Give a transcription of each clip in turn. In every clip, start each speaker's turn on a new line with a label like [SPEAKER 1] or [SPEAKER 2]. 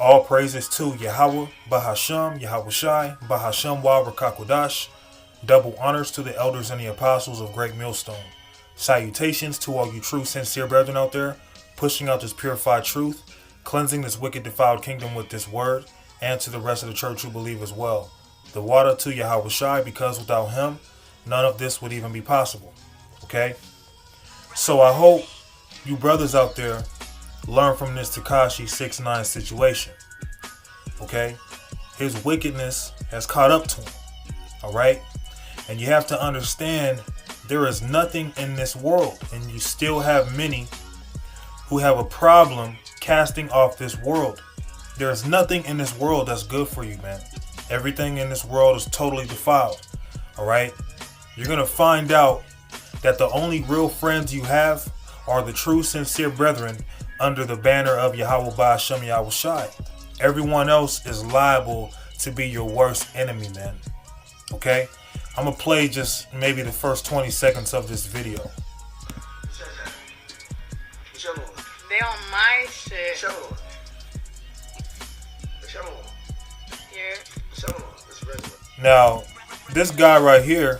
[SPEAKER 1] All praises to Yahweh, Bahasham, Yahweh Shai, Bahasham Wa Rakakwadash. Double honors to the elders and the apostles of Great Millstone. Salutations to all you true, sincere brethren out there, pushing out this purified truth, cleansing this wicked, defiled kingdom with this word, and to the rest of the church who believe as well. The water to Yahweh Shai, because without him, none of this would even be possible. Okay? So I hope you brothers out there learn from this Tekashi 6ix9ine situation. Okay? His wickedness has caught up to him. Alright? And you have to understand there is nothing in this world, and you still have many who have a problem casting off this world. There is nothing in this world that's good for you, man. Everything in this world is totally defiled. Alright? You're going to find out that the only real friends you have are the true, sincere brethren under the banner of Yahweh Ba'ashem Yahweh Shai. Everyone else is liable to be your worst enemy, man. Okay? I'm going to play just maybe the first 20 seconds of this video.
[SPEAKER 2] They on my shit.
[SPEAKER 1] Now, this guy right here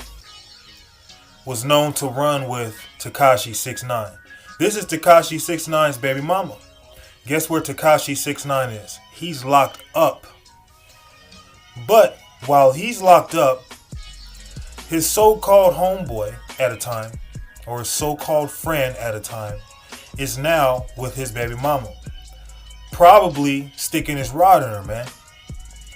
[SPEAKER 1] was known to run with Tekashi 6ix9ine. This is Tekashi 6ix9ine's baby mama. Guess where Tekashi 6ix9ine is? He's locked up. But while he's locked up, his so-called homeboy at a time, or his so-called friend at a time, is now with his baby mama. Probably sticking his rod in her, man.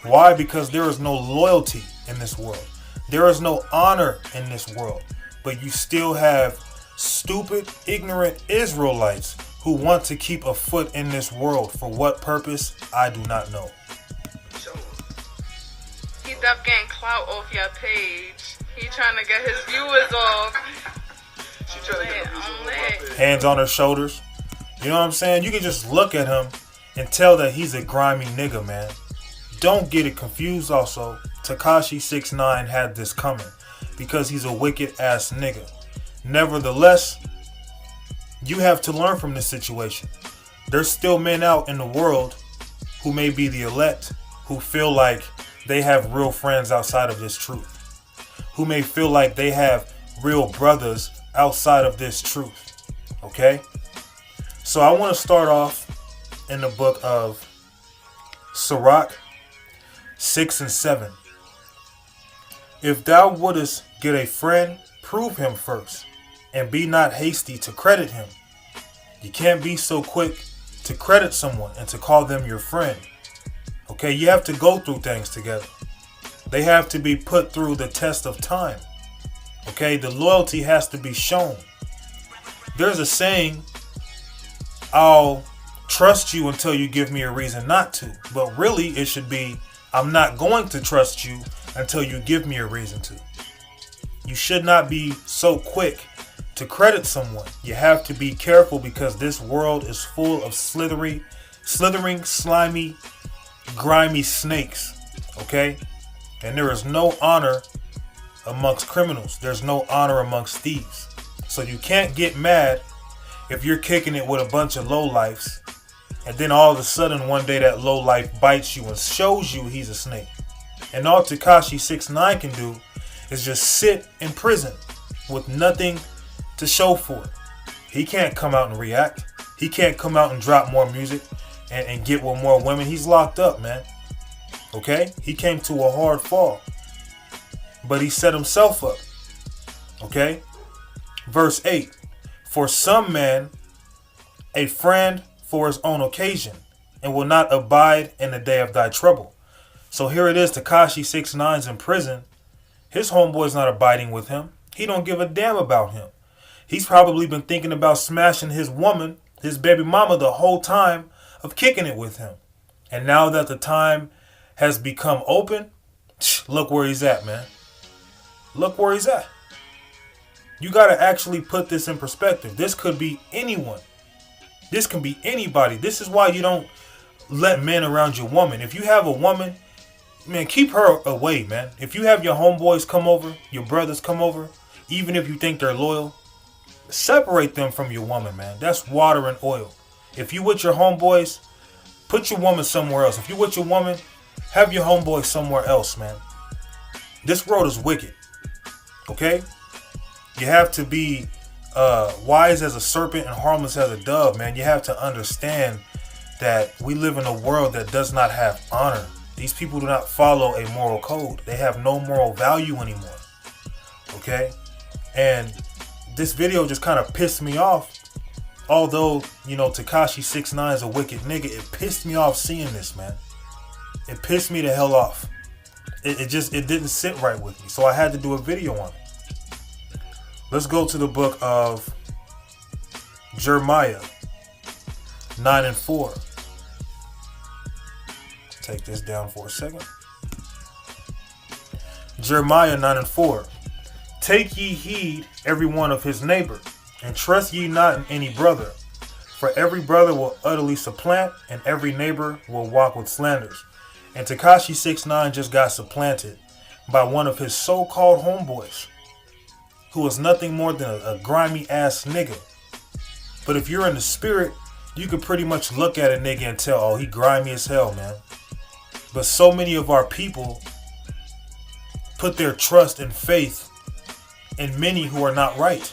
[SPEAKER 1] Why? Because there is no loyalty in this world. There is no honor in this world. But you still have stupid, ignorant Israelites who want to keep a foot in this world. For what purpose? I do not know.
[SPEAKER 2] He up getting clout off your page. He trying to get his viewers off.
[SPEAKER 3] She trying to get her viewers off.
[SPEAKER 1] Hands on her shoulders. You know what I'm saying? You can just look at him and tell that he's a grimy nigga, man. Don't get it confused also. Tekashi 6ix9ine had this coming because he's a wicked ass nigga. Nevertheless, you have to learn from this situation. There's still men out in the world who may be the elect, who feel like they have real friends outside of this truth, who may feel like they have real brothers outside of this truth. Okay? So I want to start off in the book of Sirach 6 and 7. If thou wouldest get a friend, prove him first, and be not hasty to credit him. You can't be so quick to credit someone and to call them your friend. Okay, you have to go through things together. They have to be put through the test of time. Okay, the loyalty has to be shown. There's a saying, I'll trust you until you give me a reason not to. But really, it should be, I'm not going to trust you until you give me a reason to. You should not be so quick to credit someone. You have to be careful because this world is full of slithering, slimy, grimy snakes. Okay? And there is no honor amongst criminals. There's no honor amongst thieves. So you can't get mad if you're kicking it with a bunch of lowlifes, and then all of a sudden one day that lowlife bites you and shows you he's a snake. And all Tekashi 6ix9ine can do is just sit in prison with nothing to show for it. He can't come out and react. He can't come out and drop more music and get with more women. He's locked up, man. Okay? He came to a hard fall. But he set himself up. Okay? Verse 8. For some man, a friend for his own occasion, and will not abide in the day of thy trouble. So here it is, Tekashi 6ix9ine's in prison. His homeboy's not abiding with him. He don't give a damn about him. He's probably been thinking about smashing his woman, his baby mama, the whole time of kicking it with him. And now that the time has become open, look where he's at, man. Look where he's at. You got to actually put this in perspective. This could be anyone. This can be anybody. This is why you don't let men around your woman. If you have a woman, man, keep her away, man. If you have your homeboys come over, your brothers come over, even if you think they're loyal, separate them from your woman, man. That's water and oil. If you with your homeboys, Put your woman somewhere else. If you with your woman, have your homeboy somewhere else, man. This world is wicked. Okay? You have to be wise as a serpent and harmless as a dove, man. You have to understand that we live in a world that does not have honor. These people do not follow a moral code. They have no moral value anymore. Okay? And this video just kind of pissed me off. Although, you know, Tekashi 6ix9ine is a wicked nigga, it pissed me off seeing this, man. It pissed me the hell off. It didn't sit right with me. So I had to do a video on it. Let's go to the book of Jeremiah 9:4. Take this down for a second. Jeremiah 9:4. Take ye heed every one of his neighbor, and trust ye not in any brother. For every brother will utterly supplant, and every neighbor will walk with slanders. And Tekashi 6ix9ine just got supplanted by one of his so-called homeboys, who is nothing more than a grimy ass nigga. But if you're in the spirit, you can pretty much look at a nigga and tell, oh, he grimy as hell, man. But so many of our people put their trust and faith in many who are not right.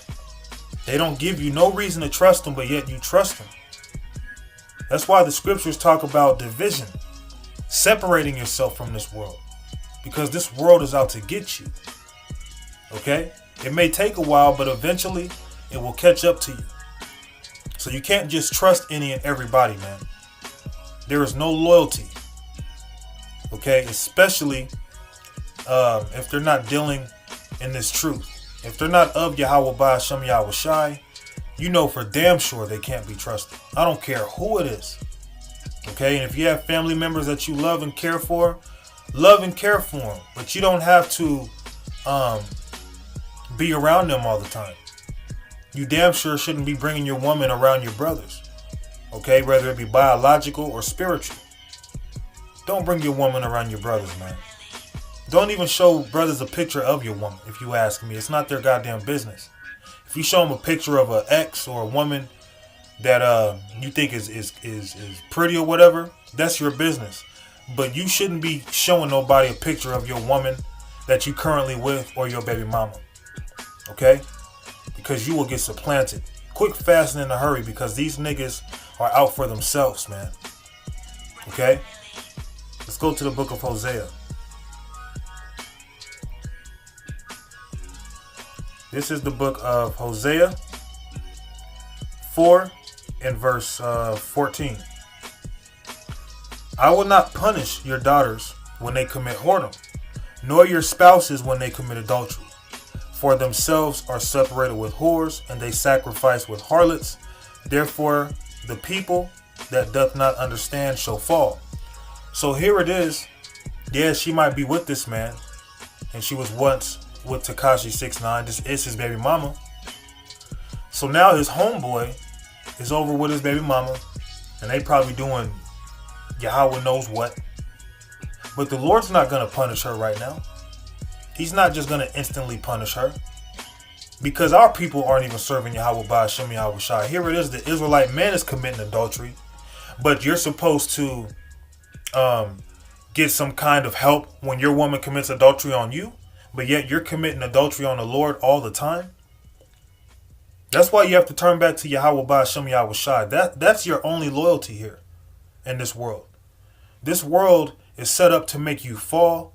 [SPEAKER 1] They don't give you no reason to trust them, but yet you trust them. That's why the scriptures talk about division, separating yourself from this world, because this world is out to get you. Okay? It may take a while, but eventually it will catch up to you. So you can't just trust any and everybody, man. There is no loyalty. Okay? Especially if they're not dealing in this truth. If they're not of Yahweh Ba'Shem Yahweh Shai, you know for damn sure they can't be trusted. I don't care who it is. Okay? And if you have family members that you love and care for them. But you don't have to be around them all the time. You damn sure shouldn't be bringing your woman around your brothers. Okay? Whether it be biological or spiritual. Don't bring your woman around your brothers, man. Don't even show brothers a picture of your woman, if you ask me. It's not their goddamn business. If you show them a picture of an ex or a woman that you think is pretty or whatever, that's your business. But you shouldn't be showing nobody a picture of your woman that you currently with or your baby mama. Okay? Because you will get supplanted. Quick, fast, and in a hurry, because these niggas are out for themselves, man. Okay? Let's go to the book of Hosea. This is the book of Hosea 4 and verse 14. I will not punish your daughters when they commit whoredom, nor your spouses when they commit adultery. For themselves are separated with whores, and they sacrifice with harlots. Therefore the people that doth not understand shall fall. So here it is. Yeah, she might be with this man, and she was once with Tekashi 6ix9ine. This is his baby mama. So now his homeboy is over with his baby mama, and they probably doing Yahweh knows what. But the Lord's not going to punish her right now. He's not just going to instantly punish her, because our people aren't even serving Yahweh Ba'Shem Yahweh Shai. Here it is, the Israelite man is committing adultery, but you're supposed to get some kind of help when your woman commits adultery on you. But yet you're committing adultery on the Lord all the time. That's why you have to turn back to Yahweh Ba'Shem Yahweh Shai. That's your only loyalty here in this world. This world is set up to make you fall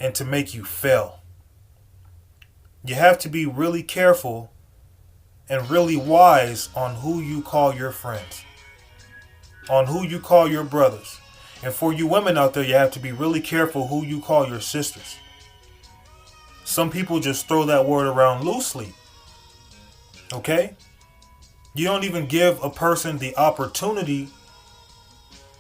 [SPEAKER 1] and to make you fail. You have to be really careful and really wise on who you call your friends, on who you call your brothers. And for you women out there, you have to be really careful who you call your sisters. Some people just throw that word around loosely. Okay? You don't even give a person the opportunity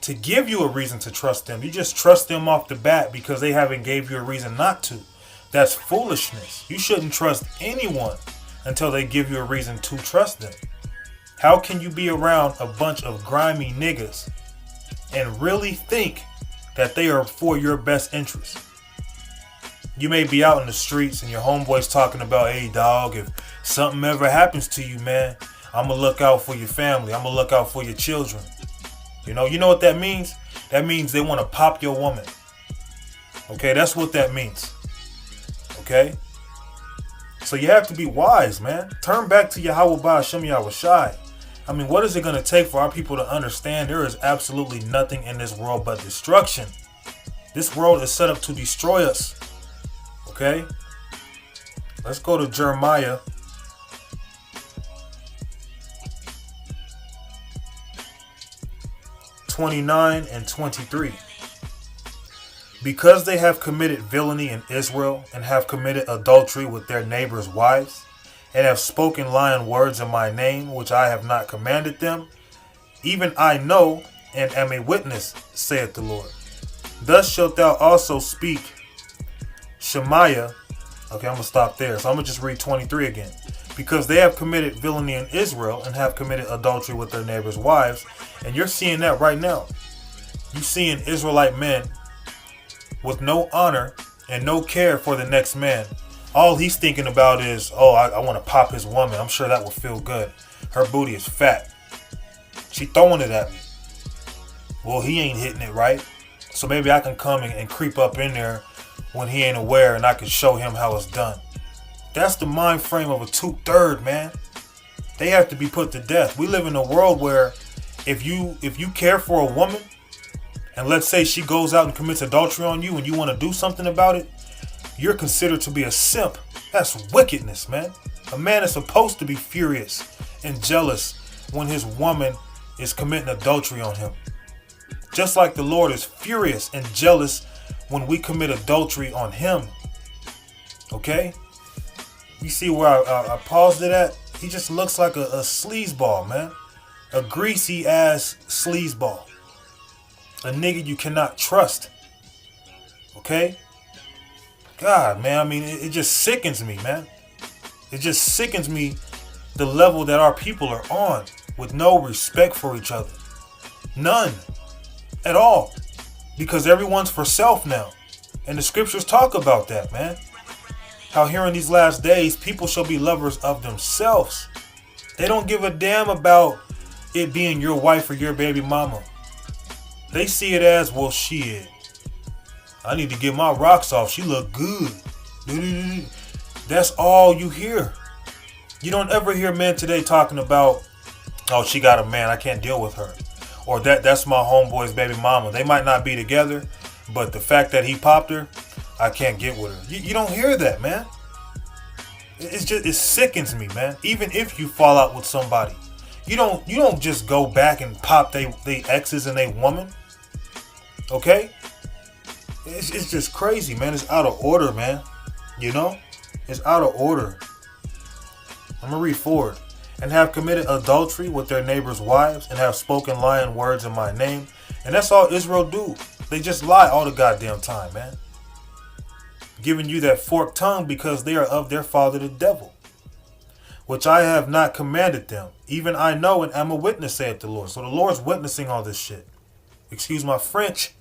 [SPEAKER 1] to give you a reason to trust them. You just trust them off the bat because they haven't gave you a reason not to. That's foolishness. You shouldn't trust anyone until they give you a reason to trust them. How can you be around a bunch of grimy niggas and really think that they are for your best interest? You may be out in the streets and your homeboy's talking about, hey dog, if something ever happens to you, man, I'm going to look out for your family. I'm going to look out for your children. You know what that means? That means they want to pop your woman. Okay, that's what that means. Okay? So you have to be wise, man. Turn back to Yahweh Ba'Shem Yahweh Shai. I mean, what is it going to take for our people to understand there is absolutely nothing in this world but destruction? This world is set up to destroy us. Okay? Let's go to Jeremiah 29 and 23. Because they have committed villainy in Israel and have committed adultery with their neighbors' wives and have spoken lying words in my name, which I have not commanded them, even I know and am a witness, saith the Lord. Thus shalt thou also speak, Shemaiah. Okay, I'm going to stop there. So I'm going to just read 23 again. Because they have committed villainy in Israel and have committed adultery with their neighbors' wives. And you're seeing that right now. You seeing Israelite men with no honor and no care for the next man. All he's thinking about is, oh, I want to pop his woman. I'm sure that will feel good. Her booty is fat. She throwing it at me. Well, he ain't hitting it right. So maybe I can come and creep up in there when he ain't aware, and I can show him how it's done. That's the mind frame of a 2/3, man. They have to be put to death. We live in a world where if you care for a woman, and let's say she goes out and commits adultery on you and you want to do something about it, you're considered to be a simp. That's wickedness, man. A man is supposed to be furious and jealous when his woman is committing adultery on him. Just like the Lord is furious and jealous when we commit adultery on him. Okay? You see where I paused it at? He just looks like a sleazeball, man. A greasy ass sleazeball. A nigga you cannot trust. Okay? God, man, I mean, it just sickens me, man. It just sickens me the level that our people are on with no respect for each other. None. At all. Because everyone's for self now. And the scriptures talk about that, man. How here in these last days, people shall be lovers of themselves. They don't give a damn about it being your wife or your baby mama. They see it as, well, shit, I need to get my rocks off. She look good. That's all you hear. You don't ever hear men today talking about, oh, she got a man, I can't deal with her. Or that's my homeboy's baby mama. They might not be together, but the fact that he popped her, I can't get with her. You don't hear that, man. It sickens me, man. Even if you fall out with somebody, you don't just go back and pop they exes and they woman. Okay? It's just crazy, man. It's out of order, man. You know? It's out of order. I'm gonna read forward. And have committed adultery with their neighbors' wives, and have spoken lying words in my name. And that's all Israel do. They just lie all the goddamn time, man. Giving you that forked tongue because they are of their father the devil, which I have not commanded them. Even I know and am a witness, saith the Lord. So the Lord's witnessing all this shit. Excuse my French.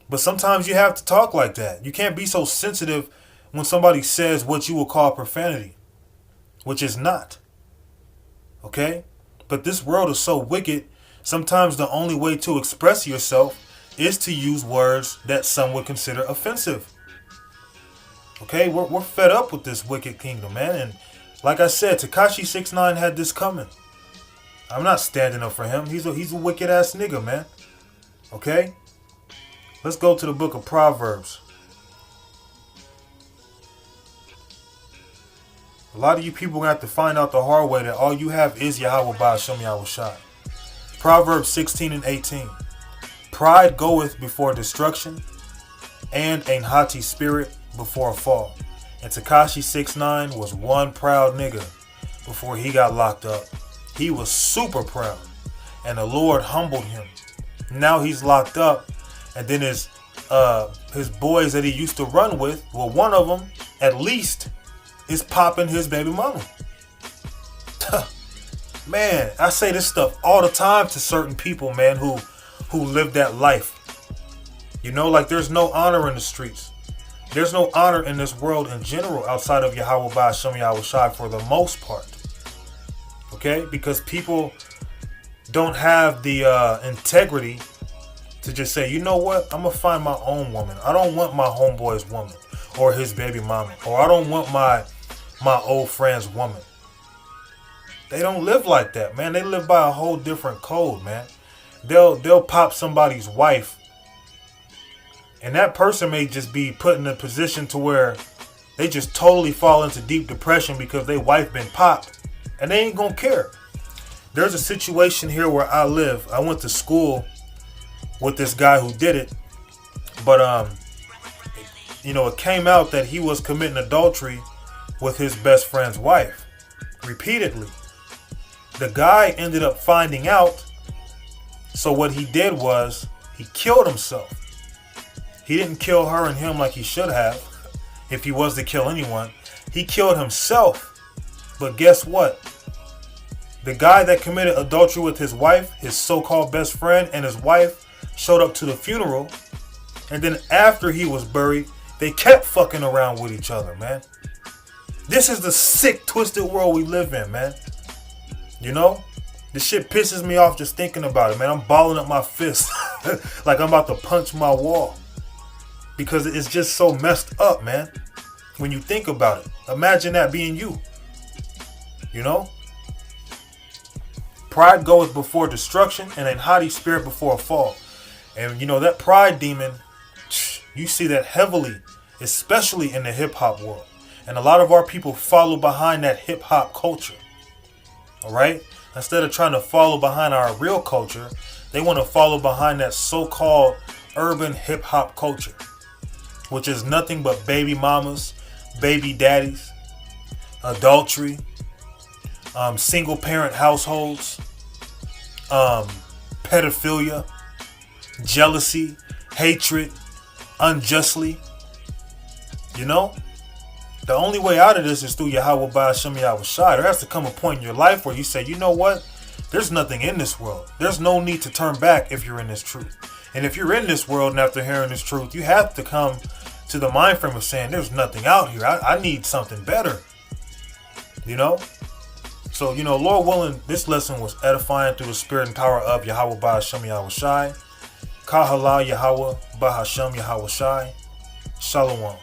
[SPEAKER 1] But sometimes you have to talk like that. You can't be so sensitive when somebody says what you will call profanity, which is not. Okay? But this world is so wicked, sometimes the only way to express yourself is to use words that some would consider offensive. Okay? We're fed up with this wicked kingdom, man. And like I said, Tekashi 6ix9ine had this coming. I'm not standing up for him. He's a wicked ass nigga, man. Okay? Let's go to the book of Proverbs. A lot of you people going to have to find out the hard way that all you have is Yahweh Ba'Shem Yahweh Shai. Proverbs 16 and 18. Pride goeth before destruction, and an haughty spirit before a fall. And Tekashi 6ix9ine was one proud nigga before he got locked up. He was super proud, and the Lord humbled him. Now he's locked up, and then his boys that he used to run with, well, one of them at least is popping his baby mama. Man, I say this stuff all the time to certain people, man, who live that life. You know, like there's no honor in the streets. There's no honor in this world in general outside of Yahweh Ba'Shem Yahweh Shai for the most part. Okay? Because people don't have the integrity to just say, you know what, I'm gonna find my own woman. I don't want my homeboy's woman or his baby mama, or I don't want my old friend's woman. They don't live like that, man. They live by a whole different code, man. They'll pop somebody's wife, and that person may just be put in a position to where they just totally fall into deep depression because their wife been popped, and they ain't gonna care. There's a situation here where I live. I went to school with this guy who did it, but it came out that he was committing adultery with his best friend's wife repeatedly. The guy ended up finding out, so what he did was he killed himself. He didn't kill her and him like he should have, if he was to kill anyone. He killed himself. But guess what? The guy that committed adultery with his wife, his so-called best friend, and his wife showed up to the funeral, and then after he was buried, they kept fucking around with each other, man. This is the sick, twisted world we live in, man. You know? This shit pisses me off just thinking about it, man. I'm balling up my fist like I'm about to punch my wall. Because it's just so messed up, man. When you think about it. Imagine that being you. You know? Pride goeth before destruction, and an haughty spirit before a fall. And that pride demon, you see that heavily, especially in the hip-hop world. And a lot of our people follow behind that hip-hop culture. Alright? Instead of trying to follow behind our real culture, they want to follow behind that so-called urban hip-hop culture, which is nothing but baby mamas, baby daddies, adultery, single parent households, pedophilia, jealousy, hatred, unjustly. The only way out of this is through Yahweh Ba'Shem Yahweh Shai. There has to come a point in your life where you say, you know what? There's nothing in this world. There's no need to turn back if you're in this truth. And if you're in this world and after hearing this truth, you have to come to the mind frame of saying, there's nothing out here. I need something better. So, Lord willing, this lesson was edifying through the spirit and power of Yahweh Ba'Shem Yahweh Shai. Kahala Yahweh Ba'Shem Yahweh Shai. Shalom.